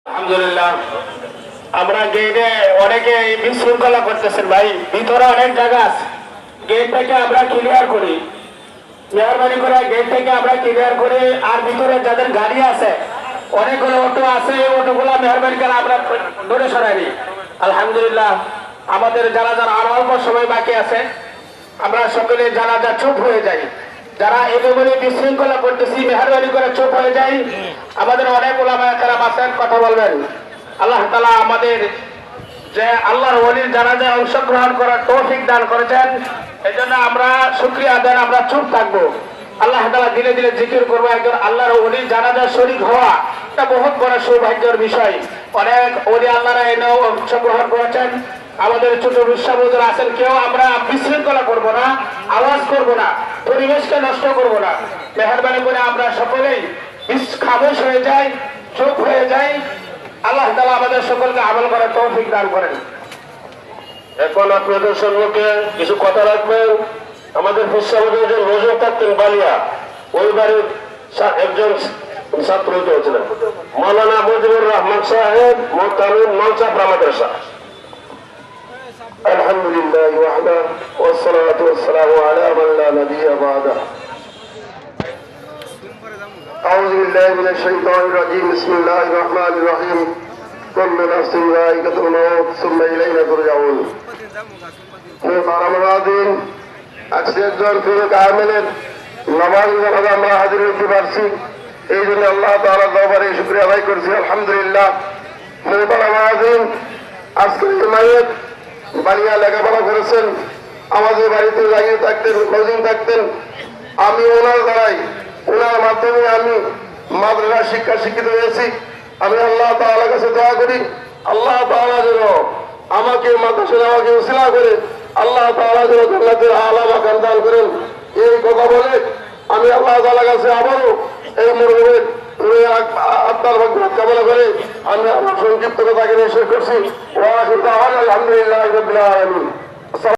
আলহামদুলিল্লাহ আমরা গেটে অনেকে বিশৃঙ্খলা করতেছেন ভাই, ভিতরে অনেক জায়গা আছে, গেট থেকে আমরা ক্লিয়ার করি, মেহরবানি করে গেট থেকে আমরা ক্লিয়ার করি। আর ভিতরে যাদের গাড়ি আছে, অনেকগুলো অটো আছে, এই অটোগুলো মেহরবানি করে আমরা দূরে সরাই নিই। আলহামদুলিল্লাহ আমাদের যারা যারা আর অল্প সময় বাকি আছে, আমরা সকলে যারা যা চুপ হয়ে যাই, যারা এগুলি বিশৃঙ্খলা করতেছি মেহরবানি করে চুপ হয়ে যাই। আমাদের অনেক ওলামা কেরাম আছেন, কথা বলবেন। আল্লাহ তাআলা আমাদের যে আল্লাহর ওলির জানাজা অংশগ্রহণ করার তৌফিক দান করেছেন, এই জন্য আমরা শুকরিয়া আদায়, আমরা চুপ থাকবো। আল্লাহ তাআলা দিলে দিলে জিকির করবো। একজন আল্লাহর ওলির জানাজা শরীক হওয়া এটা বহুত বড় সৌভাগ্যের বিষয়। অনেক ওলি আল্লাহরা এনেও অংশগ্রহণ করেছেন। আমাদের ছোট রুসাবুদুর আছেন, কেউ আমরা বিশৃঙ্খলা করব না, আওয়াজ করব না, পরিবেশকে নষ্ট করব না। মেহরবানি করে আমরা সকলেই খামোশ হয়ে যাই, চুপ হয়ে যাই। আল্লাহ তাআলা আমাদের সকলকে আমল করার তৌফিক দান করেন। এখন আপনাদের সম্মুখে কিছু কথা রাখবেন। আমাদের রুসাবুদুর একজন নজর থাকতেন বালিয়া, ওই বাড়ির একজন ছাত্র হয়েছিলেন মৌলানা মুজিবুর রহমান সাহেব, মোহতামিম মালচাপড়া মাদ্রাসা। আলহামদুলিল্লাহ ওয়াহদা ওয়াসসালাতু ওয়াসসালামু আলা মান লা নাবিয়্যা বা'দা। আউযু বিল্লাহি মিনাশ শাইতানির রাজীম। বিসমিল্লাহির রহমানির রহিম। কুল্লু নাফসিন যায়িকাতুল মাউত সুম্মা ইলাইনা তুরজাউন। মুহতারাম আজকে একজন ফিরে কামেলের নামাজ আমরা হাজির হতে পারছি, এই জন্য আল্লাহ তাআলার দরবারে শুকরিয়া আদায় করছি। আলহামদুলিল্লাহ। মুহতারাম আজকে মায়ের বাড়িয়া লেখাপড়া করেছেন, আমাদের বাড়িতে লাগিয়ে থাকতেন, নজিম থাকতেন। আমি ওনার দ্বারাই, ওনার মাধ্যমে আমি মাদ্রাসা শিক্ষা শিক্ষিত হয়েছি। আমি আল্লাহ তাআলার কাছে দোয়া করি, আল্লাহ তাআলা যেন আমাকে মাদ্রাসায় আমাকে উসিলা করে আল্লাহ তাআলা যেন জান্নাতের আলা মাকাম দান করেন। এই কথা বলে আমি আল্লাহ তাআলার কাছে আবারও এই মুরব্বির আত্মার ভাগ্যত কামনা করে আমি আমার সংক্ষিপ্ত কথাকে শেষ করছি। ওয়া আখিরু দাওয়ানা আলহামদুলিল্লাহি রাব্বিল আলামিন।